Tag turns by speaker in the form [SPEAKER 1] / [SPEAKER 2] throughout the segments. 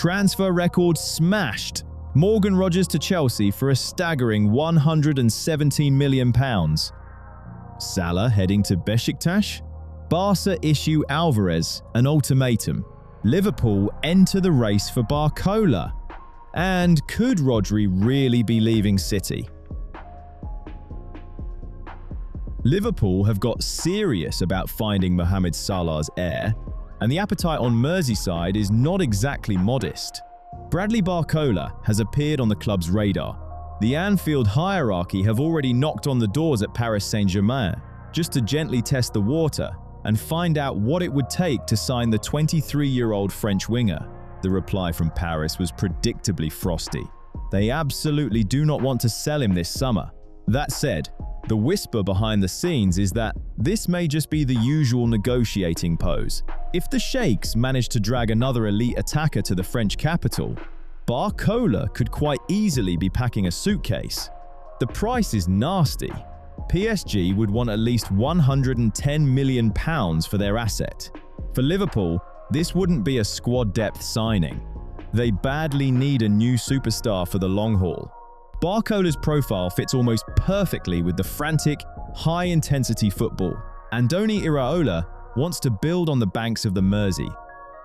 [SPEAKER 1] Transfer record smashed. Morgan Rogers to Chelsea for a staggering £117 million. Salah heading to Beşiktaş. Barça issue Álvarez an ultimatum. Liverpool enter the race for Barcola. And could Rodri really be leaving City? Liverpool have got serious about finding Mohamed Salah's heir, and the appetite on Merseyside is not exactly modest. Bradley Barcola has appeared on the club's radar. The Anfield hierarchy have already knocked on the doors at Paris Saint-Germain just to gently test the water and find out what it would take to sign the 23-year-old French winger. The reply from Paris was predictably frosty. They absolutely do not want to sell him this summer. That said, the whisper behind the scenes is that this may just be the usual negotiating pose. If the Sheikhs manage to drag another elite attacker to the French capital, Barcola could quite easily be packing a suitcase. The price is nasty. PSG would want at least £110 million for their asset. For Liverpool, this wouldn't be a squad depth signing. They badly need a new superstar for the long haul. Barcola's profile fits almost perfectly with the frantic, high-intensity football. Andoni Iraola wants to build on the banks of the Mersey.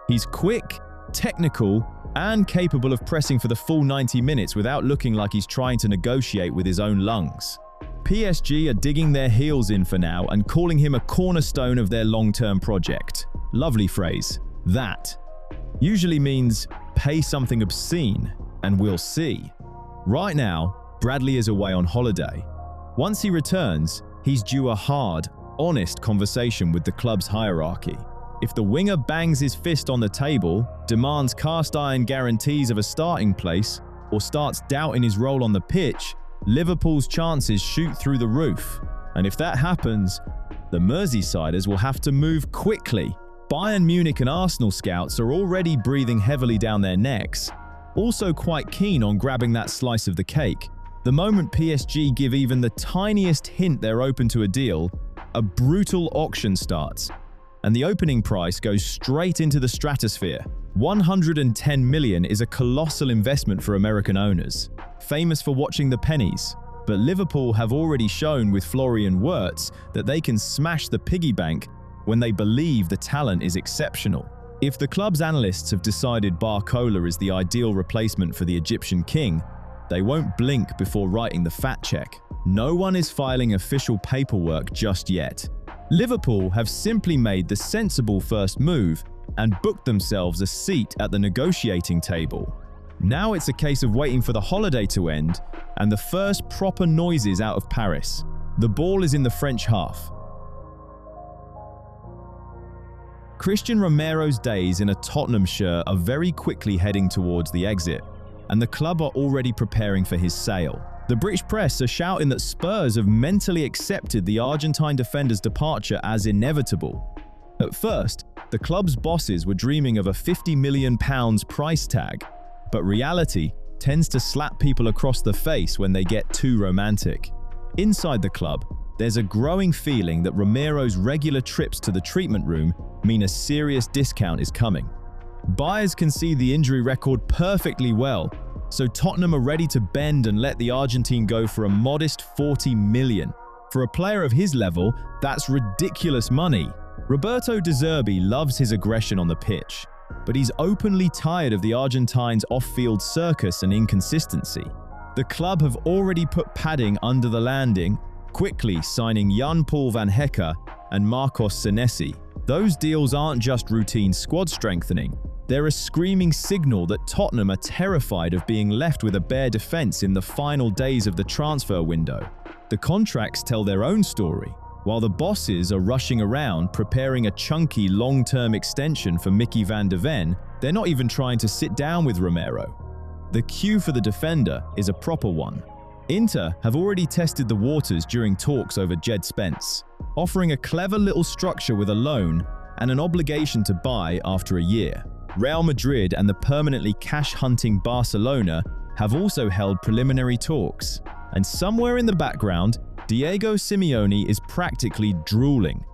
[SPEAKER 1] He's quick, technical, and capable of pressing for the full 90 minutes without looking like he's trying to negotiate with his own lungs. PSG are digging their heels in for now and calling him a cornerstone of their long-term project. Lovely phrase. That usually means pay something obscene, and we'll see. Right now, Bradley is away on holiday. Once he returns, he's due a hard, honest conversation with the club's hierarchy. If the winger bangs his fist on the table, demands cast-iron guarantees of a starting place, or starts doubting his role on the pitch, Liverpool's chances shoot through the roof. And if that happens, the Merseysiders will have to move quickly. Bayern Munich and Arsenal scouts are already breathing heavily down their necks, also quite keen on grabbing that slice of the cake. The moment PSG give even the tiniest hint they're open to a deal, a brutal auction starts, and the opening price goes straight into the stratosphere. $110 million is a colossal investment for American owners, famous for watching the pennies. But Liverpool have already shown with Florian Wirtz that they can smash the piggy bank when they believe the talent is exceptional. If the club's analysts have decided Barcola is the ideal replacement for the Egyptian king, they won't blink before writing the fat check. No one is filing official paperwork just yet. Liverpool have simply made the sensible first move and booked themselves a seat at the negotiating table. Now it's a case of waiting for the holiday to end and the first proper noises out of Paris. The ball is in the French half. Christian Romero's days in a Tottenham shirt are very quickly heading towards the exit, and the club are already preparing for his sale. The British press are shouting that Spurs have mentally accepted the Argentine defender's departure as inevitable. At first, the club's bosses were dreaming of a £50 million price tag, but reality tends to slap people across the face when they get too romantic. Inside the club, there's a growing feeling that Romero's regular trips to the treatment room mean a serious discount is coming. Buyers can see the injury record perfectly well, so Tottenham are ready to bend and let the Argentine go for a modest $40 million. For a player of his level, that's ridiculous money. Roberto De Zerbi loves his aggression on the pitch, but he's openly tired of the Argentine's off-field circus and inconsistency. The club have already put padding under the landing, quickly signing Jan-Paul van Hecke and Marcos Senesi. Those deals aren't just routine squad strengthening. They're a screaming signal that Tottenham are terrified of being left with a bare defense in the final days of the transfer window. The contracts tell their own story. While the bosses are rushing around preparing a chunky long-term extension for Mickey van de Ven, they're not even trying to sit down with Romero. The queue for the defender is a proper one. Inter have already tested the waters during talks over Jed Spence, offering a clever little structure with a loan and an obligation to buy after a year. Real Madrid and the permanently cash-hunting Barcelona have also held preliminary talks, and somewhere in the background, Diego Simeone is practically drooling.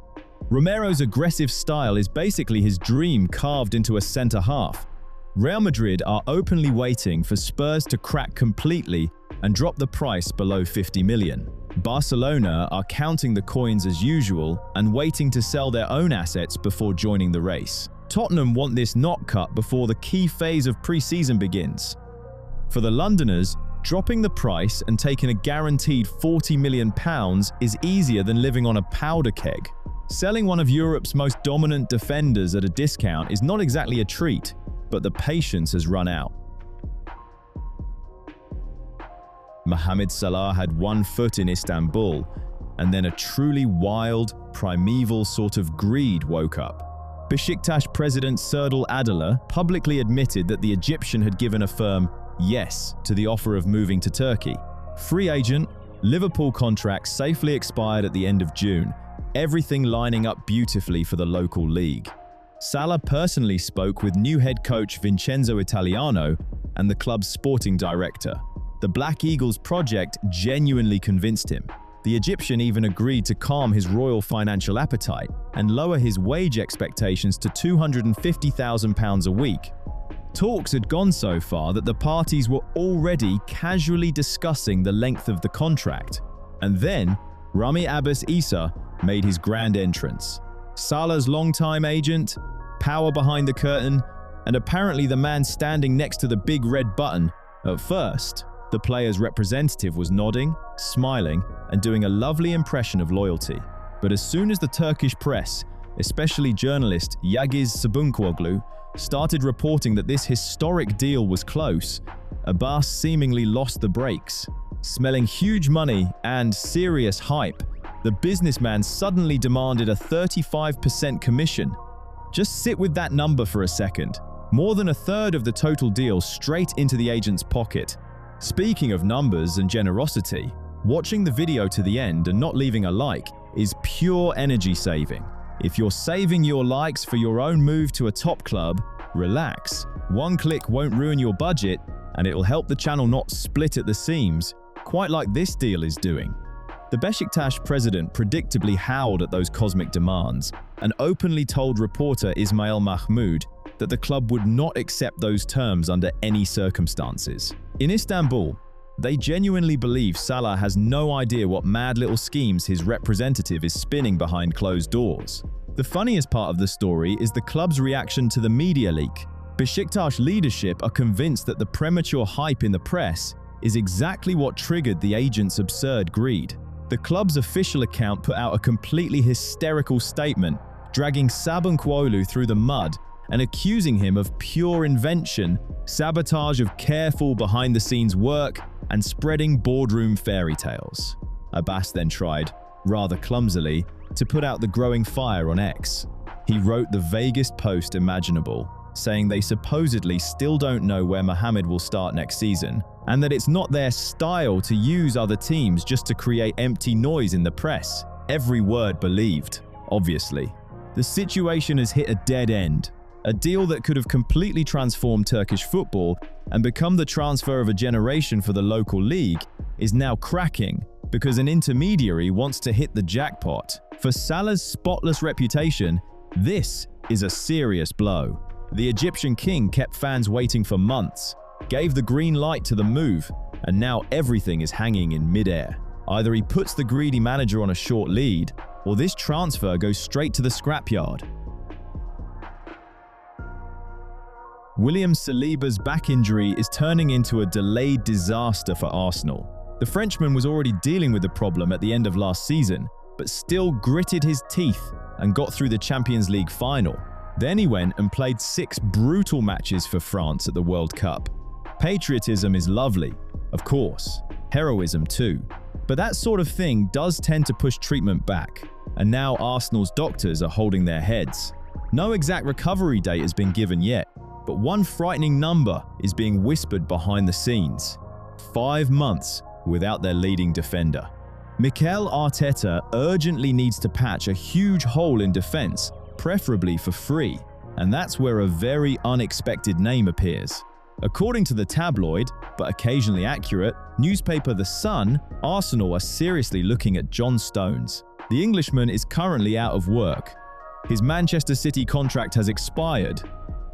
[SPEAKER 1] Romero's aggressive style is basically his dream carved into a centre half. Real Madrid are openly waiting for Spurs to crack completely and drop the price below 50 million. Barcelona are counting the coins as usual and waiting to sell their own assets before joining the race. Tottenham want this not cut before the key phase of pre-season begins. For the Londoners, dropping the price and taking a guaranteed £40 million is easier than living on a powder keg. Selling one of Europe's most dominant defenders at a discount is not exactly a treat, but the patience has run out. Mohamed Salah had one foot in Istanbul, and then a truly wild, primeval sort of greed woke up. Beşiktaş president Serdal Adalı publicly admitted that the Egyptian had given a firm yes to the offer of moving to Turkey. Free agent, Liverpool contract safely expired at the end of June, everything lining up beautifully for the local league. Salah personally spoke with new head coach Vincenzo Italiano and the club's sporting director. The Black Eagles project genuinely convinced him. The Egyptian even agreed to calm his royal financial appetite and lower his wage expectations to £250,000 a week. Talks had gone so far that the parties were already casually discussing the length of the contract. And then, Rami Abbas Issa made his grand entrance. Salah's longtime agent, power behind the curtain, and apparently the man standing next to the big red button. At first, the player's representative was nodding, smiling, and doing a lovely impression of loyalty. But as soon as the Turkish press, especially journalist Yagiz Sabunkoglu, started reporting that this historic deal was close, Abbas seemingly lost the brakes. Smelling huge money and serious hype, the businessman suddenly demanded a 35% commission. Just sit with that number for a second. More than a third of the total deal straight into the agent's pocket. Speaking of numbers and generosity, watching the video to the end and not leaving a like is pure energy saving. If you're saving your likes for your own move to a top club, relax. One click won't ruin your budget, and it'll help the channel not split at the seams, quite like this deal is doing. The Beşiktaş president predictably howled at those cosmic demands and openly told reporter Ismail Mahmoud that the club would not accept those terms under any circumstances. In Istanbul, they genuinely believe Salah has no idea what mad little schemes his representative is spinning behind closed doors. The funniest part of the story is the club's reaction to the media leak. Beşiktaş leadership are convinced that the premature hype in the press is exactly what triggered the agent's absurd greed. The club's official account put out a completely hysterical statement, dragging Sabunkoglu through the mud and accusing him of pure invention, sabotage of careful behind-the-scenes work, and spreading boardroom fairy tales. Abbas then tried, rather clumsily, to put out the growing fire on X. He wrote the vaguest post imaginable, saying they supposedly still don't know where Mohamed will start next season, and that it's not their style to use other teams just to create empty noise in the press. Every word believed, obviously. The situation has hit a dead end. A deal that could have completely transformed Turkish football and become the transfer of a generation for the local league is now cracking because an intermediary wants to hit the jackpot. For Salah's spotless reputation, this is a serious blow. The Egyptian king kept fans waiting for months, gave the green light to the move, and now everything is hanging in mid-air. Either he puts the greedy manager on a short lead, or this transfer goes straight to the scrapyard. William Saliba's back injury is turning into a delayed disaster for Arsenal. The Frenchman was already dealing with the problem at the end of last season, but still gritted his teeth and got through the Champions League final. Then he went and played 6 brutal matches for France at the World Cup. Patriotism is lovely, of course, heroism too. But that sort of thing does tend to push treatment back, and now Arsenal's doctors are holding their heads. No exact recovery date has been given yet, but one frightening number is being whispered behind the scenes. 5 months without their leading defender. Mikel Arteta urgently needs to patch a huge hole in defense, preferably for free, and that's where a very unexpected name appears. According to the tabloid, but occasionally accurate, newspaper The Sun, Arsenal are seriously looking at John Stones. The Englishman is currently out of work. His Manchester City contract has expired.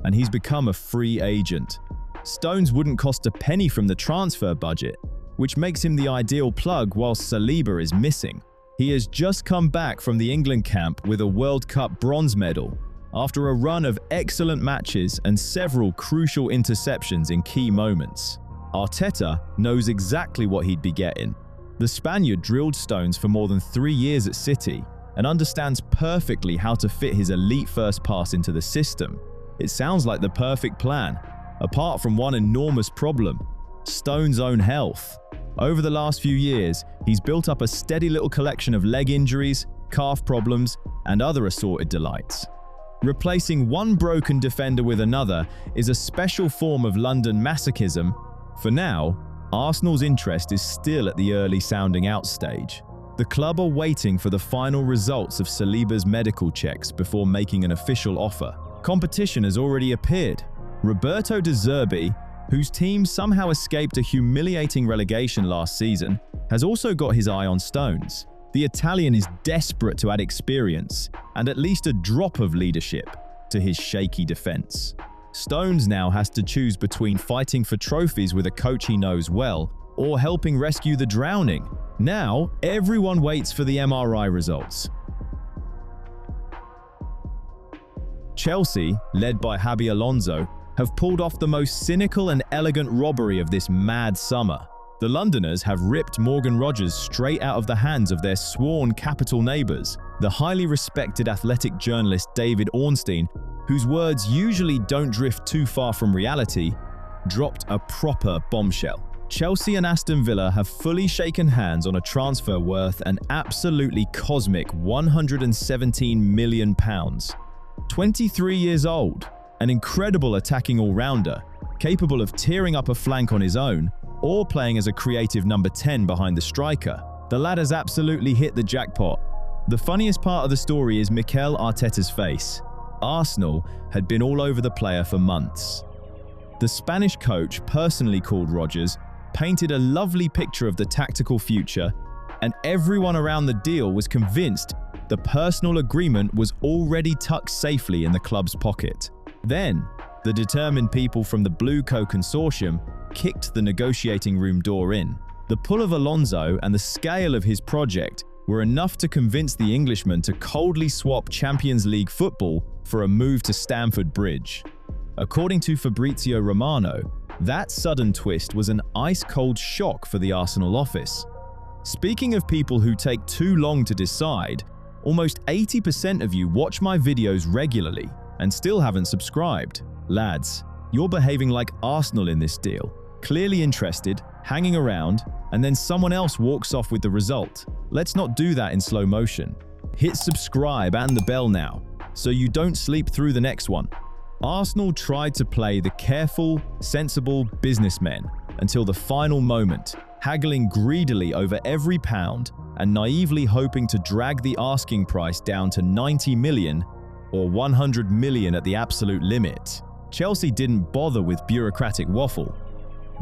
[SPEAKER 1] and he's become a free agent. Stones wouldn't cost a penny from the transfer budget, which makes him the ideal plug whilst Saliba is missing. He has just come back from the England camp with a World Cup bronze medal after a run of excellent matches and several crucial interceptions in key moments. Arteta knows exactly what he'd be getting. The Spaniard drilled Stones for more than 3 years at City and understands perfectly how to fit his elite first pass into the system. It sounds like the perfect plan, apart from one enormous problem: Stones' own health. Over the last few years, he's built up a steady little collection of leg injuries, calf problems, and other assorted delights. Replacing one broken defender with another is a special form of London masochism. For now, Arsenal's interest is still at the early sounding out stage. The club are waiting for the final results of Saliba's medical checks before making an official offer. Competition has already appeared. Roberto De Zerbi, whose team somehow escaped a humiliating relegation last season, has also got his eye on Stones. The Italian is desperate to add experience and at least a drop of leadership to his shaky defense. Stones now has to choose between fighting for trophies with a coach he knows well or helping rescue the drowning. Now, everyone waits for the MRI results. Chelsea, led by Xabi Alonso, have pulled off the most cynical and elegant robbery of this mad summer. The Londoners have ripped Morgan Rogers straight out of the hands of their sworn capital neighbours. The highly respected athletic journalist David Ornstein, whose words usually don't drift too far from reality, dropped a proper bombshell. Chelsea and Aston Villa have fully shaken hands on a transfer worth an absolutely cosmic £117 million. 23 years old, an incredible attacking all-rounder, capable of tearing up a flank on his own or playing as a creative number 10 behind the striker. The lad has absolutely hit the jackpot. The funniest part of the story is Mikel Arteta's face. Arsenal had been all over the player for months. The Spanish coach personally called Rogers, painted a lovely picture of the tactical future, and everyone around the deal was convinced the personal agreement was already tucked safely in the club's pocket. Then, the determined people from the Blue Co consortium kicked the negotiating room door in. The pull of Alonso and the scale of his project were enough to convince the Englishman to coldly swap Champions League football for a move to Stamford Bridge. According to Fabrizio Romano, that sudden twist was an ice-cold shock for the Arsenal office. Speaking of people who take too long to decide, almost 80% of you watch my videos regularly and still haven't subscribed. Lads, you're behaving like Arsenal in this deal. Clearly interested, hanging around, and then someone else walks off with the result. Let's not do that in slow motion. Hit subscribe and the bell now, so you don't sleep through the next one. Arsenal tried to play the careful, sensible businessmen until the final moment, haggling greedily over every pound and naively hoping to drag the asking price down to 90 million or 100 million at the absolute limit. Chelsea didn't bother with bureaucratic waffle.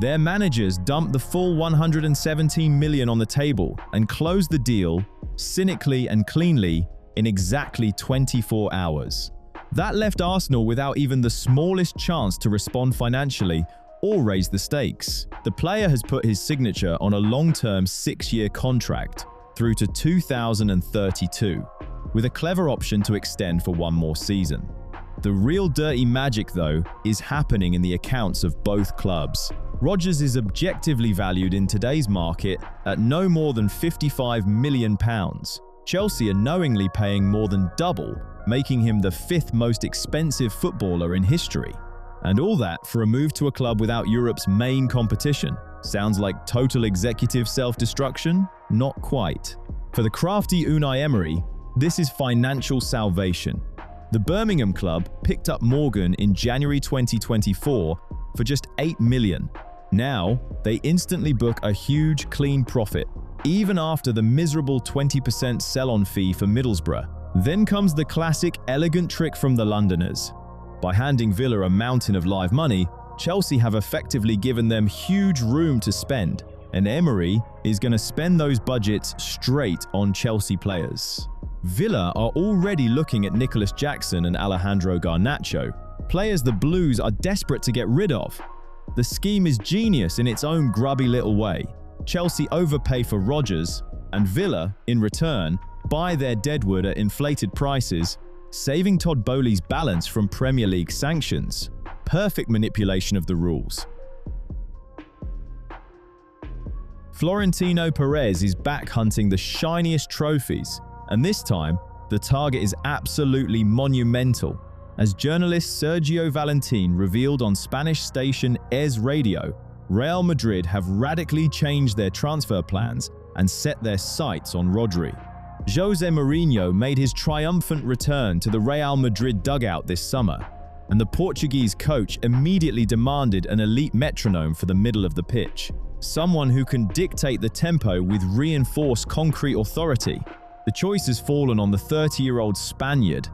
[SPEAKER 1] Their managers dumped the full 117 million on the table and closed the deal, cynically and cleanly, in exactly 24 hours. That left Arsenal without even the smallest chance to respond financially or raise the stakes. The player has put his signature on a long-term 6-year contract through to 2032, with a clever option to extend for one more season. The real dirty magic, though, is happening in the accounts of both clubs. Rodgers is objectively valued in today's market at no more than £55 million. Chelsea are knowingly paying more than double, making him the 5th most expensive footballer in history. And all that for a move to a club without Europe's main competition. Sounds like total executive self-destruction? Not quite. For the crafty Unai Emery, this is financial salvation. The Birmingham club picked up Morgan in January 2024 for just $8 million. Now, they instantly book a huge, clean profit, even after the miserable 20% sell-on fee for Middlesbrough. Then comes the classic elegant trick from the Londoners. By handing Villa a mountain of live money, Chelsea have effectively given them huge room to spend, and Emery is going to spend those budgets straight on Chelsea players. Villa are already looking at Nicolas Jackson and Alejandro Garnacho, players the Blues are desperate to get rid of. The scheme is genius in its own grubby little way. Chelsea overpay for Rodgers, and Villa, in return, buy their deadwood at inflated prices, saving Todd Boehly's balance from Premier League sanctions. Perfect manipulation of the rules. Florentino Perez is back hunting the shiniest trophies, and this time, the target is absolutely monumental. As journalist Sergio Valentin revealed on Spanish station ES Radio, Real Madrid have radically changed their transfer plans and set their sights on Rodri. Jose Mourinho made his triumphant return to the Real Madrid dugout this summer, and the Portuguese coach immediately demanded an elite metronome for the middle of the pitch, someone who can dictate the tempo with reinforced concrete authority. The choice has fallen on the 30-year-old Spaniard.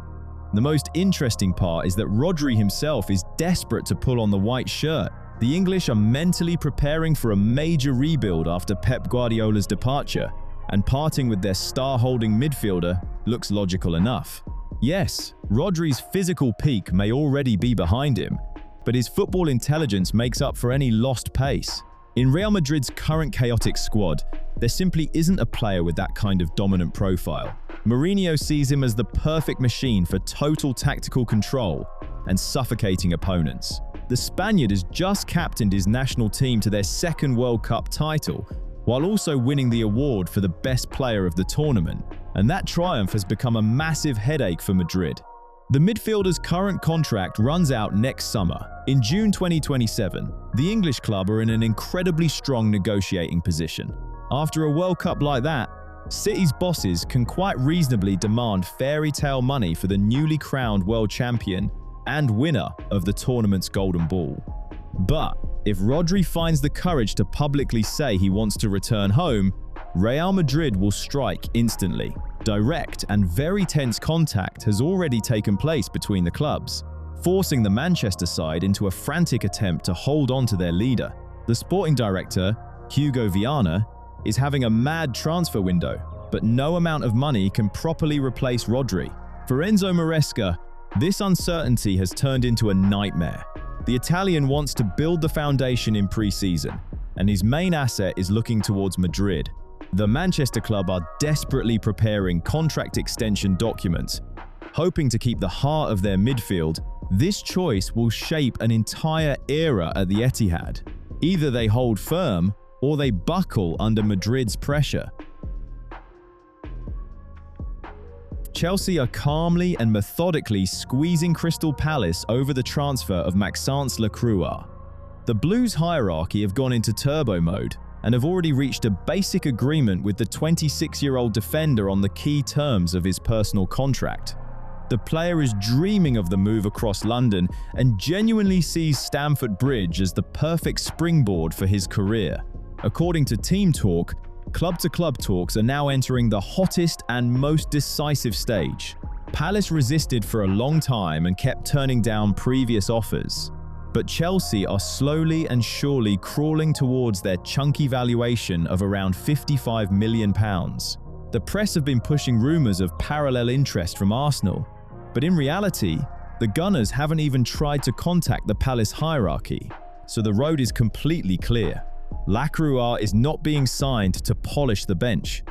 [SPEAKER 1] The most interesting part is that Rodri himself is desperate to pull on the white shirt. The English are mentally preparing for a major rebuild after Pep Guardiola's departure, and parting with their star-holding midfielder looks logical enough. Yes, Rodri's physical peak may already be behind him, but his football intelligence makes up for any lost pace. In Real Madrid's current chaotic squad, there simply isn't a player with that kind of dominant profile. Mourinho sees him as the perfect machine for total tactical control and suffocating opponents. The Spaniard has just captained his national team to their second World Cup title, while also winning the award for the best player of the tournament, and that triumph has become a massive headache for Madrid. The midfielder's current contract runs out next summer. In June 2027, the English club are in an incredibly strong negotiating position. After a World Cup like that, City's bosses can quite reasonably demand fairy tale money for the newly crowned world champion and winner of the tournament's golden ball. But if Rodri finds the courage to publicly say he wants to return home, Real Madrid will strike instantly. Direct and very tense contact has already taken place between the clubs, forcing the Manchester side into a frantic attempt to hold on to their leader. The sporting director, Hugo Viana, is having a mad transfer window, but no amount of money can properly replace Rodri. For Enzo Maresca, this uncertainty has turned into a nightmare. The Italian wants to build the foundation in pre-season, and his main asset is looking towards Madrid. The Manchester club are desperately preparing contract extension documents. Hoping to keep the heart of their midfield, this choice will shape an entire era at the Etihad. Either they hold firm, or they buckle under Madrid's pressure. Chelsea are calmly and methodically squeezing Crystal Palace over the transfer of Maxence Lacroix. The Blues hierarchy have gone into turbo mode and have already reached a basic agreement with the 26-year-old defender on the key terms of his personal contract. The player is dreaming of the move across London and genuinely sees Stamford Bridge as the perfect springboard for his career. According to Team Talk, club-to-club talks are now entering the hottest and most decisive stage. Palace resisted for a long time and kept turning down previous offers. But Chelsea are slowly and surely crawling towards their chunky valuation of around £55 million. The press have been pushing rumours of parallel interest from Arsenal, but in reality, the Gunners haven't even tried to contact the Palace hierarchy, so the road is completely clear. Lacroix is not being signed to polish the bench.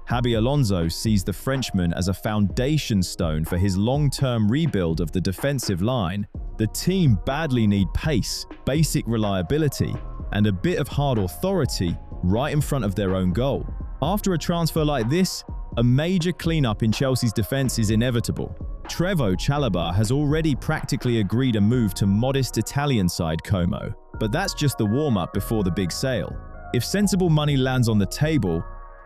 [SPEAKER 1] Xabi Alonso sees the Frenchman as a foundation stone for his long-term rebuild of the defensive line. The team badly need pace, basic reliability, and a bit of hard authority right in front of their own goal. After a transfer like this, a major cleanup in Chelsea's defense is inevitable. Trevoh Chalobah has already practically agreed a move to modest Italian side Como, but that's just the warm-up before the big sale. If sensible money lands on the table,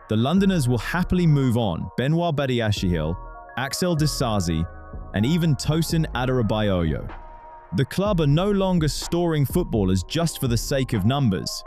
[SPEAKER 1] the Londoners will happily move on Benoit Badiashile, Axel Disasi, and even Tosin Adarabioyo. The club are no longer storing footballers just for the sake of numbers.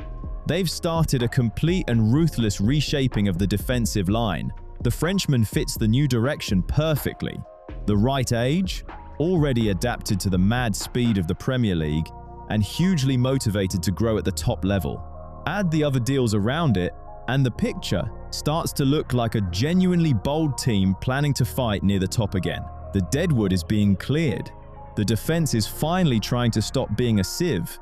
[SPEAKER 1] They've started a complete and ruthless reshaping of the defensive line. The Frenchman fits the new direction perfectly. The right age, already adapted to the mad speed of the Premier League, and hugely motivated to grow at the top level. Add the other deals around it, and the picture starts to look like a genuinely bold team planning to fight near the top again. The deadwood is being cleared. The defense is finally trying to stop being a sieve.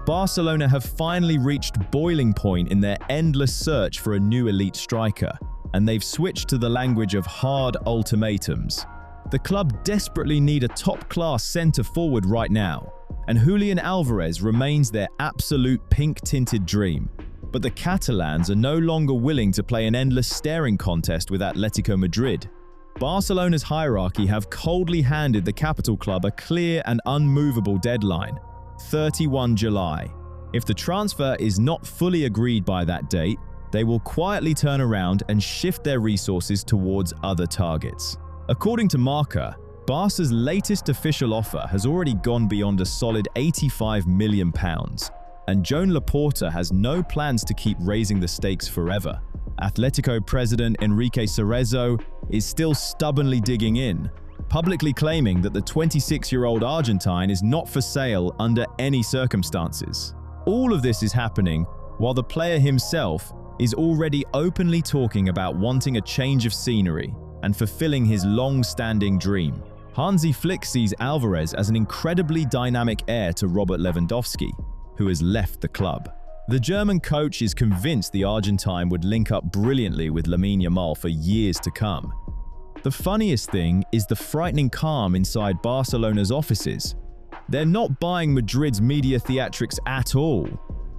[SPEAKER 1] Barcelona have finally reached boiling point in their endless search for a new elite striker, and they've switched to the language of hard ultimatums. The club desperately need a top-class centre-forward right now, and Julian Álvarez remains their absolute pink-tinted dream. But the Catalans are no longer willing to play an endless staring contest with Atletico Madrid. Barcelona's hierarchy have coldly handed the capital club a clear and unmovable deadline: 31 July. If the transfer is not fully agreed by that date, they will quietly turn around and shift their resources towards other targets. According to Marca, Barca's latest official offer has already gone beyond a solid £85 million, and Joan Laporta has no plans to keep raising the stakes forever. Atletico president Enrique Cerezo is still stubbornly digging in, publicly claiming that the 26-year-old Argentine is not for sale under any circumstances. All of this is happening while the player himself is already openly talking about wanting a change of scenery and fulfilling his long-standing dream. Hansi Flick sees Álvarez as an incredibly dynamic heir to Robert Lewandowski, who has left the club. The German coach is convinced the Argentine would link up brilliantly with Lamine Yamal for years to come. The funniest thing is the frightening calm inside Barcelona's offices. They're not buying Madrid's media theatrics at all.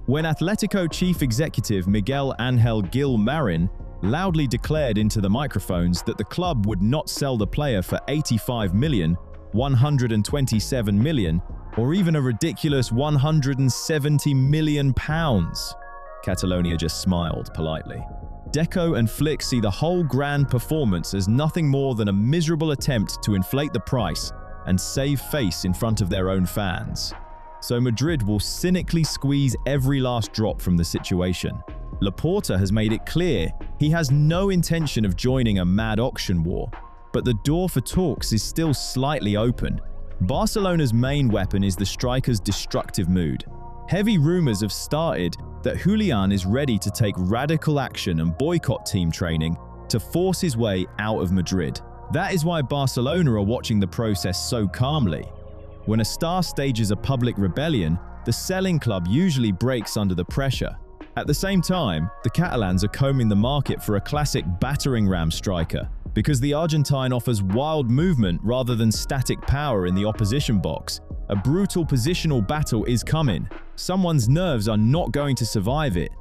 [SPEAKER 1] When Atletico chief executive Miguel Ángel Gil Marin loudly declared into the microphones that the club would not sell the player for 85 million, 127 million, or even a ridiculous 170 million pounds. Catalonia just smiled politely. Deco and Flick see the whole grand performance as nothing more than a miserable attempt to inflate the price and save face in front of their own fans. So Madrid will cynically squeeze every last drop from the situation. Laporta has made it clear he has no intention of joining a mad auction war, but the door for talks is still slightly open. Barcelona's main weapon is the striker's destructive mood. Heavy rumors have started that Julian is ready to take radical action and boycott team training to force his way out of Madrid. That is why Barcelona are watching the process so calmly. When a star stages a public rebellion, the selling club usually breaks under the pressure. At the same time, the Catalans are combing the market for a classic battering ram striker, because the Argentine offers wild movement rather than static power in the opposition box. A brutal positional battle is coming. Someone's nerves are not going to survive it,